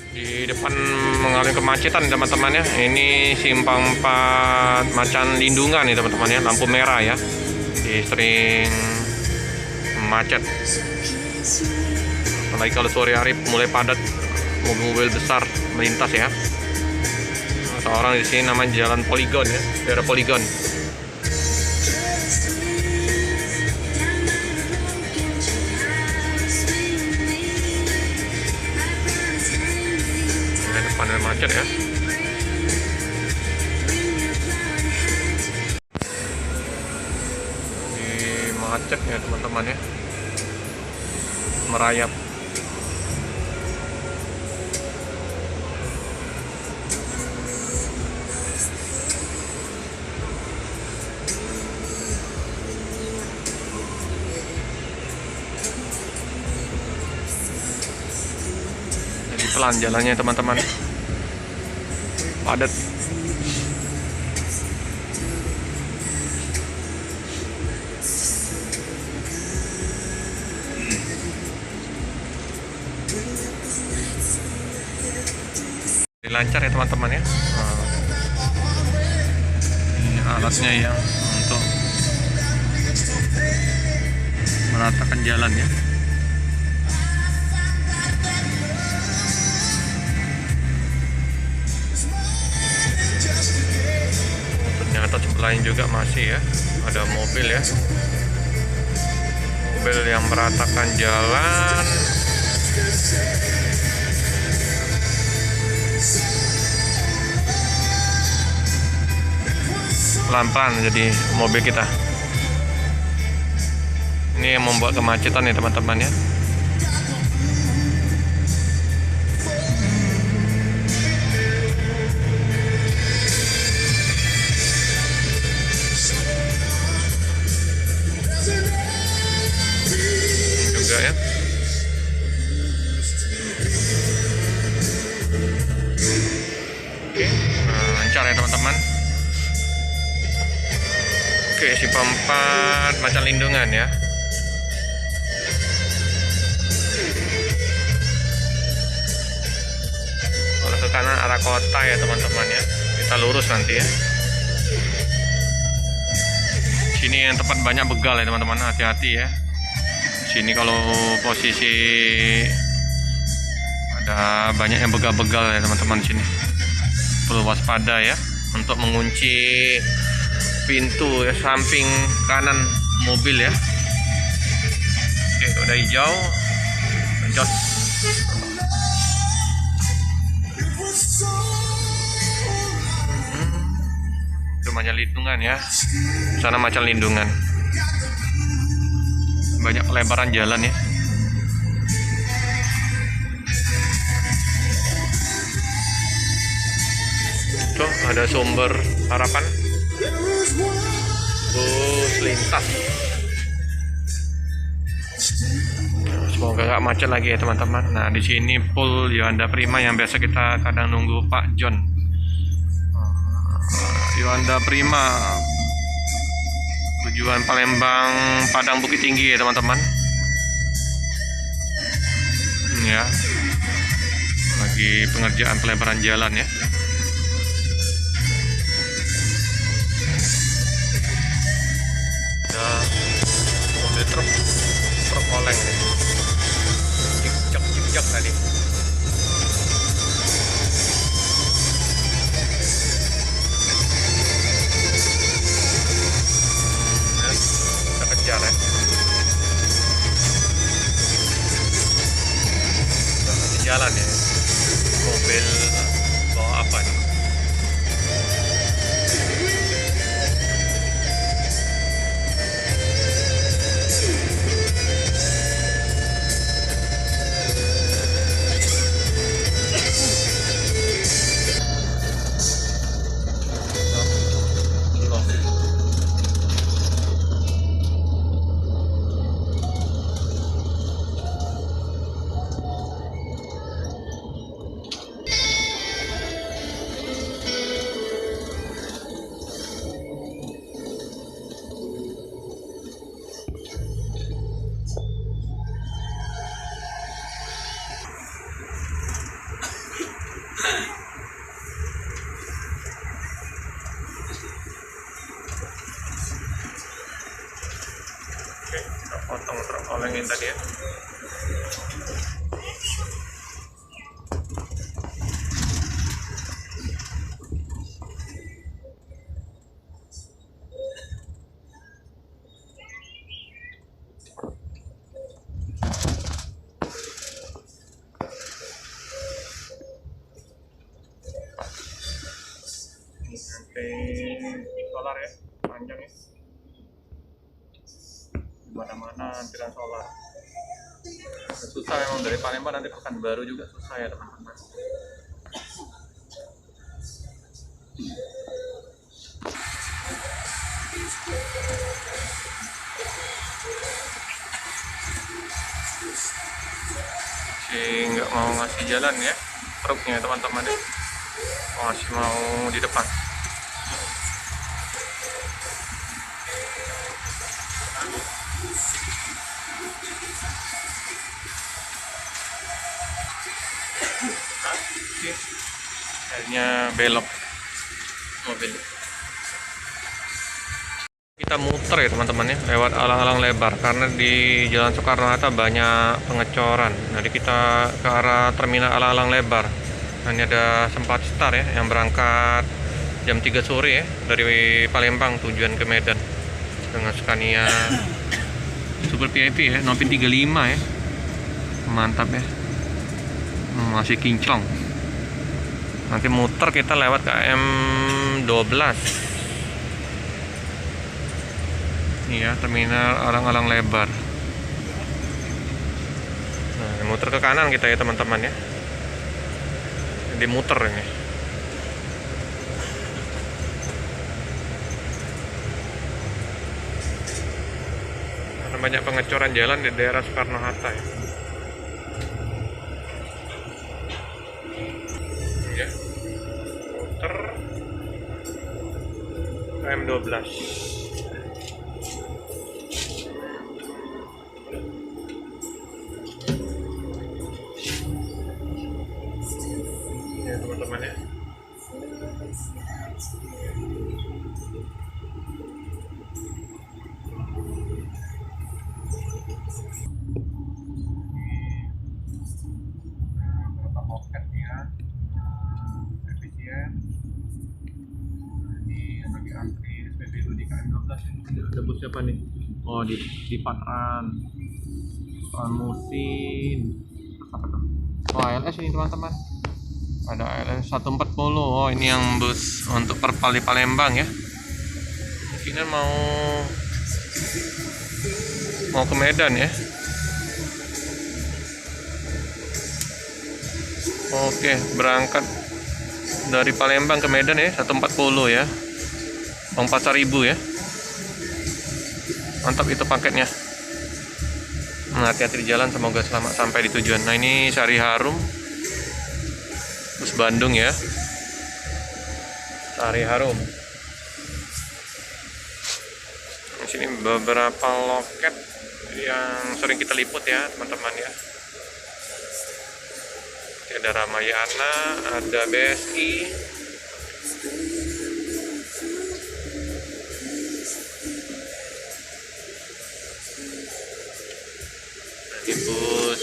Di depan mengalami kemacetan teman-teman ya. Ini simpang 4 Macan Lindungan nih teman-teman ya. Lampu merah ya. Jadi sering macet. Apalagi kalau sore hari mulai padat mobil-mobil besar melintas ya. Seorang di sini namanya Jalan Poligon ya, daerah Poligon. Depannya macet ya. Di macet ya teman-teman ya. Merayap. Jadi pelan jalannya teman-teman. Padat. Lancar ya teman-teman ya. Ini alatnya yang untuk meratakan jalan ya. Ternyata sebelahnya juga masih ya, ada mobil ya, mobil yang meratakan jalan. Pelan-pelan jadi mobil kita. Ini yang membuat kemacetan ya teman-teman ya. Juga ya. Oke, lancar ya teman-teman. Oke, simpang 4 Macan Lindungan ya. Kalau ke kanan arah kota ya teman-teman ya. Kita lurus nanti ya. Sini yang tempat banyak begal ya teman-teman, hati-hati ya. Sini kalau posisi ada banyak yang begal-begal ya teman-teman sini. Perlu waspada ya untuk mengunci pintu ya, samping kanan mobil ya. Oke, udah hijau, pencet. Itu Macan Lindungan ya, sana Macan Lindungan. Banyak pelebaran jalan ya. Tuh ada Sumber Harapan, bus lintas. Semoga gak macet lagi ya teman-teman. Nah di sini Pul Yuanda Prima yang biasa kita kadang nunggu Pak John. Yuanda Prima tujuan Palembang Padang Bukit Tinggi ya teman-teman. Ya, lagi pengerjaan pelebaran jalan ya. Mobil truk oleng nih, cik-cik tadi. Kita kejar ya. Di jalan ya, mobil bawa apa nih? Kita potong truk olengin tadi ya. Sampai solar ya, panjang ya, dimana-mana antrian solar. Susah memang dari Palembang nanti Pekanbaru juga susah ya teman-teman. Nggak mau ngasih jalan ya truknya teman-teman ya, masih mau di depan. Akhirnya belok mobil. Kita muter ya teman-teman ya, lewat alang-alang lebar karena di Jalan Soekarno-Hatta banyak pengecoran. Jadi kita ke arah terminal alang-alang lebar. Nah, ini ada sempat start ya, yang berangkat jam 3 sore ya dari Palembang tujuan ke Medan dengan Scania Super VIP ya, Novin 35 ya. Mantap ya. Masih kinclong. Nanti muter kita lewat KM 12. Ini ya, terminal alang-alang lebar. Nah, muter ke kanan kita ya teman-teman ya. Jadi muter ini. Karena banyak pengecoran jalan di daerah Soekarno-Hatta ya. Ya. Muter KM 12. Ya teman-teman ya. Berapa poketnya efisien. Ini lagi antri SPBU di KM 12 ini. Ada bus siapa nih? Oh di Patran Musin. Apa tuh? Oh ALS ini teman-teman. Ada ALS 140. Oh ini yang bus untuk Perpal di Palembang ya. Mungkin mau ke Medan ya. Oke, berangkat dari Palembang ke Medan ya, 140 ya. Uang 4.000 ya. Mantap itu paketnya. Nah, hati-hati di jalan, semoga selamat sampai di tujuan. Nah, ini Sari Harum. Bus Bandung ya. Sari Harum. Di sini beberapa loket yang sering kita liput ya, teman-teman ya. Ada Ramayana, ada BSI, ini bus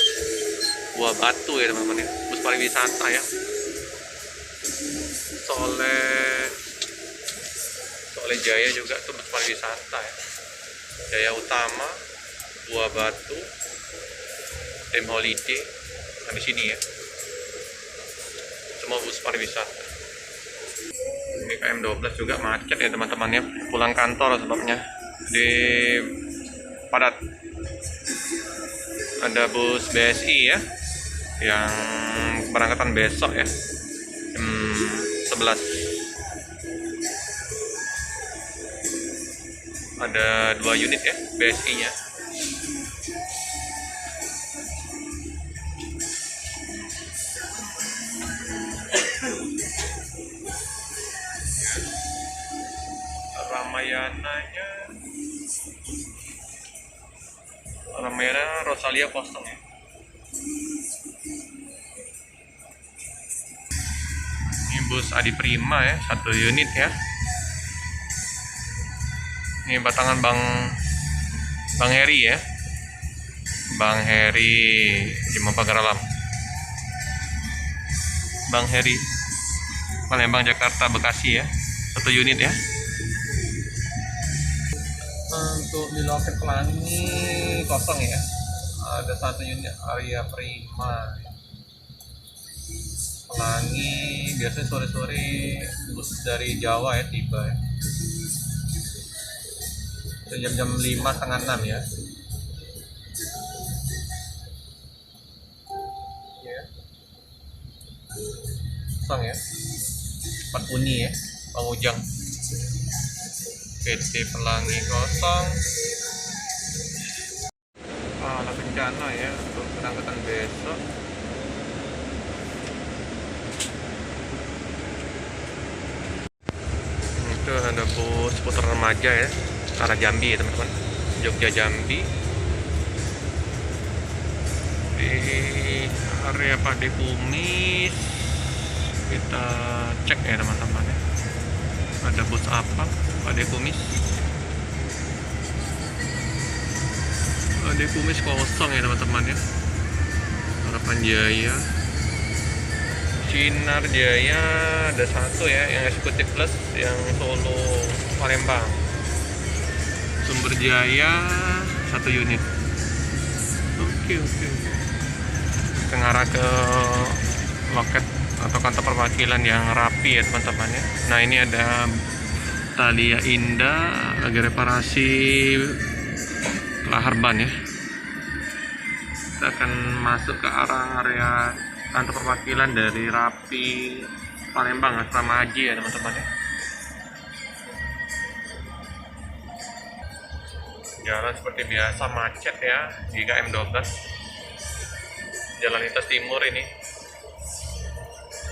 Buah Batu ya teman-teman ya, bus pariwisata ya. Soleh Jaya juga tuh bus pariwisata ya. Jaya Utama, Buah Batu, Tim Holiday, nah di sini ya. Semua bus pariwisata. Ini KM 12 juga macet ya teman-teman ya, pulang kantor sebabnya di padat. Ada bus BSI ya yang berangkatan besok ya, jam 11. Ada 2 unit ya BSI nya. Ramayana Rosalia kosong ya. Ini bus Adi Prima ya, 1 unit ya. Ini batangan Bang Heri ya. Bang Heri Jemah Pagar Alam. Bang Heri Palembang, Jakarta, Bekasi ya, 1 unit ya. Untuk di loket Pelangi kosong ya, ada 1 unit Arya Prima. Pelangi biasanya sore-sore bus dari Jawa ya tiba ya, jam-jam 5 setengah 6 ya. Kosong ya, 4 Uni ya, Bang Ujang. PT Pelangi kosong. Ada bencana ya untuk keberangkatan besok. Itu ada bus putar remaja ya, arah Jambi ya teman-teman, Jogja Jambi. Di area Pade Kumis kita cek ya teman-teman ya, ada bus apa Pade Kumis. Pade Kumis kosong ya teman-teman ya. Harapan Jaya, Sinar Jaya ada 1 ya, yang eksekutif plus yang Solo Palembang. Sumber Jaya 1 unit. Oke. Mengarah ke loket atau kantor perwakilan yang rapi ya teman-teman ya. Nah ini ada Thalia Indah lagi reparasi lahar ban ya. Kita akan masuk ke arah area kantor perwakilan dari Rapi Palembang Asrama Haji ya teman-teman ya. Jalan seperti biasa macet ya di KM 12. Jalan lintas timur ini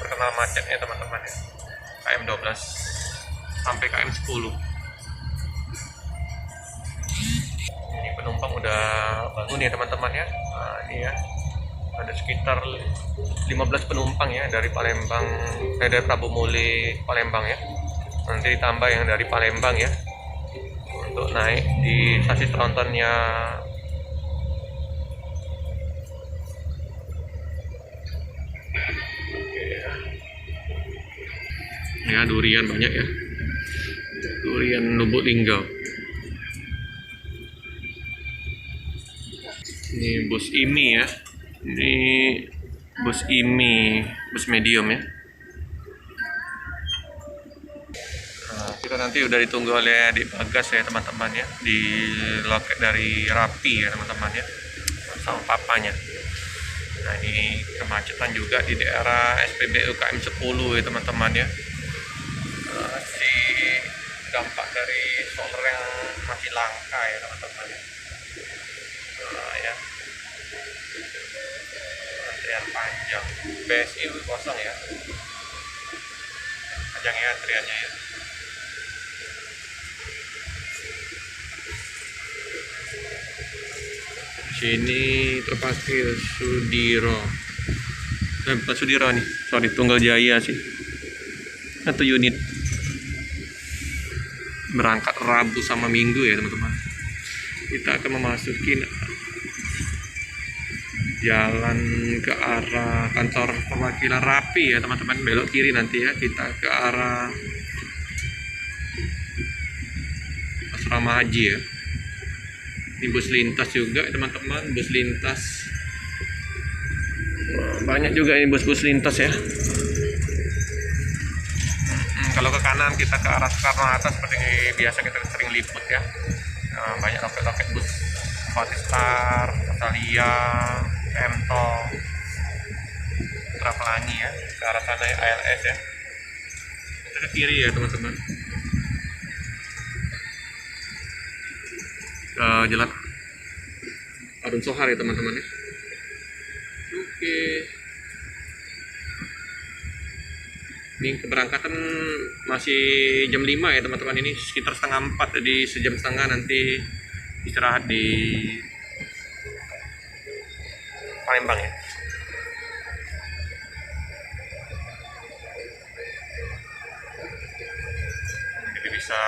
terkenal macetnya teman-teman ya. KM 12 sampai KM 10. Ini penumpang udah bangun ya teman-teman ya. Nah, ini ya, ada sekitar 15 penumpang ya dari Palembang, dari Prabu Muli Palembang ya. Nanti ditambah yang dari Palembang ya untuk naik di stasiun trontonnya. Ya, durian banyak ya, durian Lubuk Linggau. Ini bus IMI ya, ini bus IMI, bus medium ya. Nah, kita nanti udah ditunggu oleh adik Bagas ya teman-teman ya, di loket dari Rapi ya teman-teman ya, sama papanya. Nah ini kemacetan juga di daerah SPBU KM 10 ya teman-teman ya. Masih dampak dari solar yang masih langka ya teman-teman ya. Ya, antrian panjang, BSI kosong ya, panjangnya antriannya ya. Sini terparkir Sudiro, bukan Sudiro nih, sorry, Tunggal Jaya sih, 1 unit. Berangkat Rabu sama Minggu ya teman-teman. Kita akan memasuki jalan ke arah kantor perwakilan Rapi ya teman-teman, belok kiri nanti ya, kita ke arah Asrama Haji ya. Ini bus lintas juga teman-teman, bus lintas. Banyak juga ini bus-bus lintas ya. Kalau ke kanan kita ke arah Soekarno Hatta seperti biasa kita sering liput ya. Nah, banyak loket-loket bus Fatistar, Thalia, Emto, Putra Pelangi ya, ke arah sana ya, ALS ya. Kita ke kiri ya teman-teman, ke jalan Arun Sohar ya teman-teman ya. Oke, ini keberangkatan masih jam 5 ya teman-teman, ini sekitar setengah 4, jadi sejam setengah nanti istirahat di Palembang ya. Jadi bisa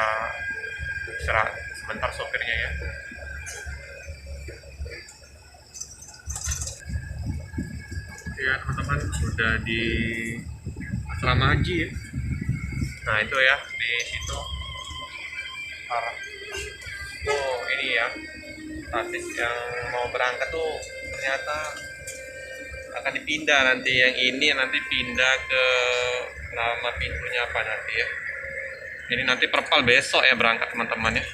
istirahat sebentar sopirnya ya. ya teman-teman, udah di asrama haji ya. Nah itu ya di situ. Oh ini ya, statis yang mau berangkat tuh ternyata akan dipindah nanti. Yang ini nanti pindah ke nama pintunya apa nanti ya. Ini nanti perpal besok ya berangkat teman-teman ya.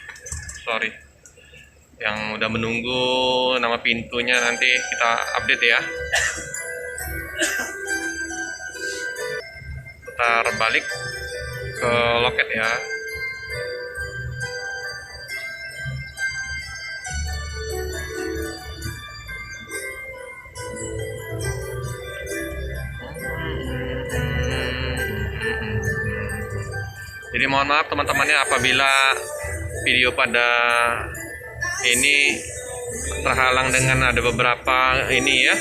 Sorry, yang udah menunggu nama pintunya nanti kita update ya. Putar balik ke loket ya. Jadi mohon maaf teman-temannya apabila video pada ini terhalang dengan ada beberapa ini ya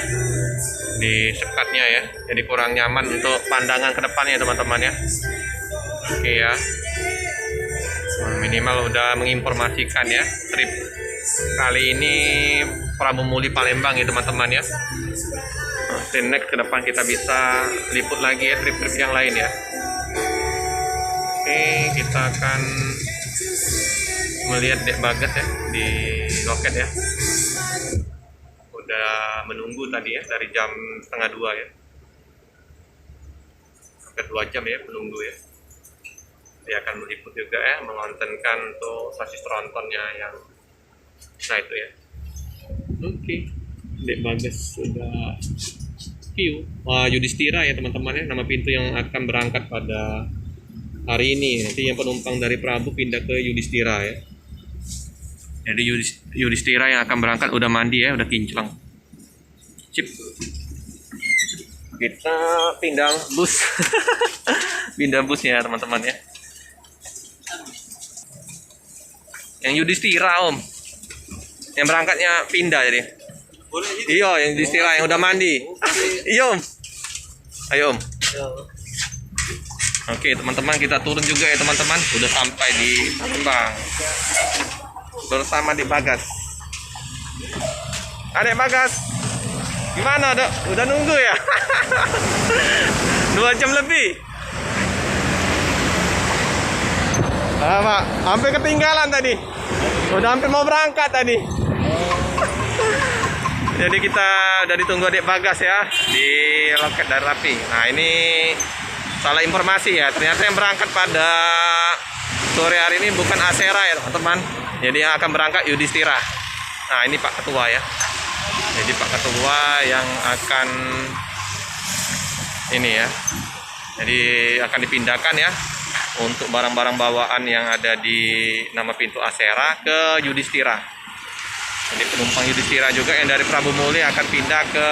di sekatnya ya, jadi kurang nyaman untuk pandangan ke depannya teman-teman ya. Oke ya, minimal udah menginformasikan ya trip kali ini Prabu Muli Palembang ya teman-teman ya. Nanti next ke depan kita bisa liput lagi ya trip-trip yang lain ya. Oke, kita akan melihat Dek Bagas ya di loket ya. Udah menunggu tadi ya dari jam 1:30 ya. Hampir 2 jam ya menunggu ya. Dia akan meliput juga ya, mengontenkan untuk sasis trontonnya yang nah itu ya. Oke, Dek Bagas sudah view. Yudhistira ya teman-teman ya, nama pintu yang akan berangkat pada hari ini. Nanti yang penumpang dari Prabu pindah ke Yudhistira ya. Jadi Yudhistira yang akan berangkat udah mandi ya, udah kinclong. Sip. Kita pindah bus. Pindah bus ya teman-teman ya. Yang Yudhistira Om. Yang berangkatnya pindah jadi. Iya, yang Yudhistira yang udah mandi. Iya Om. Ayo Om. Oke teman-teman, kita turun juga ya teman-teman. Udah sampai di Palembang bersama Dek Bagas. Adek Bagas, gimana dok? Udah nunggu ya? 2 jam lebih. Pak, hampir ketinggalan tadi. Udah hampir mau berangkat tadi. Jadi kita udah ditunggu Dek Bagas ya di loket dari Rapi. Nah ini salah informasi ya, ternyata yang berangkat pada sore hari ini bukan Asera ya teman-teman. Jadi yang akan berangkat Yudhistira. Nah ini Pak Ketua ya. Jadi Pak Ketua yang akan ini ya. Jadi akan dipindahkan ya untuk barang-barang bawaan yang ada di nama pintu Asera ke Yudhistira. Jadi penumpang Yudhistira juga yang dari Prabu Muli akan pindah ke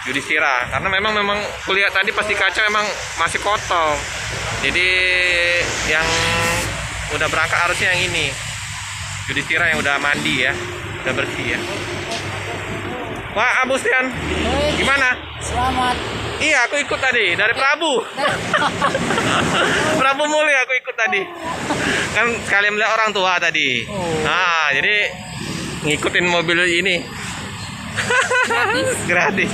Yudhistira, karena memang kuliah tadi pasti kaca memang masih kotor. Jadi yang udah berangkat harusnya yang ini Yudhistira yang udah mandi ya, udah bersih ya. Pak Abustian, gimana? Selamat. Iya, aku ikut tadi dari Prabu. Prabu Muli aku ikut tadi. Kan sekalian melihat orang tua tadi. Nah, jadi ngikutin mobil ini. Gratis.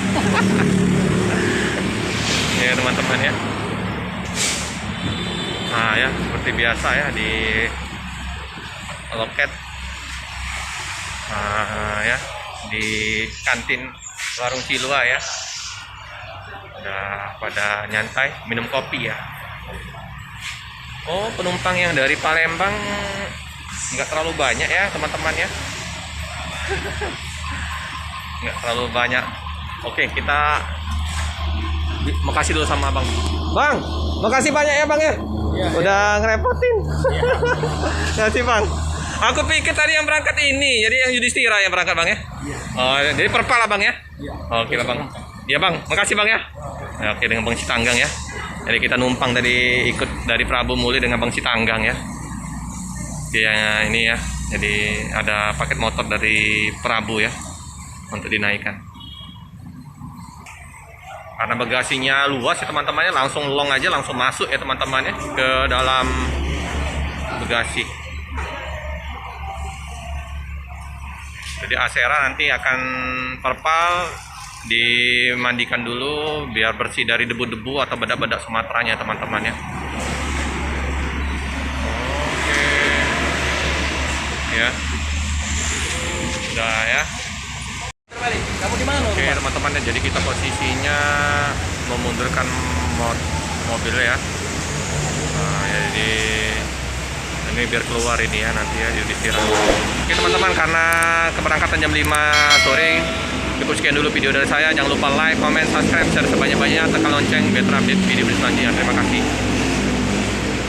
Ya teman-teman ya. Nah ya seperti biasa ya di loket. Nah ya di kantin warung Cilua ya. Udah pada nyantai minum kopi ya. Oh penumpang yang dari Palembang nggak terlalu banyak ya teman-teman ya. Nggak terlalu banyak. Oke kita makasih dulu sama Bang. Bang, makasih banyak ya Bang ya. Udah ngerepotin. Makasih Bang. Aku pikir tadi yang berangkat ini, jadi yang Yudhistira yang berangkat Bang ya. Oh, jadi perpal lah Bang ya. Oke lah Bang. Iya Bang, makasih Bang ya. Oke dengan Bang Sitanggang ya. Jadi kita numpang dari ikut dari Prabu Muli dengan Bang Sitanggang ya. Dia ini ya. Jadi ada paket motor dari Prabu ya untuk dinaikkan. Karena bagasinya luas ya teman-temannya, langsung long aja langsung masuk ya teman-temannya ke dalam bagasi. Jadi Asera nanti akan perpal dimandikan dulu biar bersih dari debu-debu atau bedak-bedak Sumateranya teman-teman ya. Oke ya, udah ya. Kamu di mana? Oke teman-teman ya, jadi kita posisinya memundurkan mobil ya. Nah, jadi ini biar keluar ini ya nanti ya disiram. Oke teman-teman, karena keberangkatan jam 5 sore, cukup sekian dulu video dari saya. Jangan lupa like, comment, subscribe, share sebanyak-banyaknya, tekan lonceng biar terupdate video selanjutnya. Terima kasih.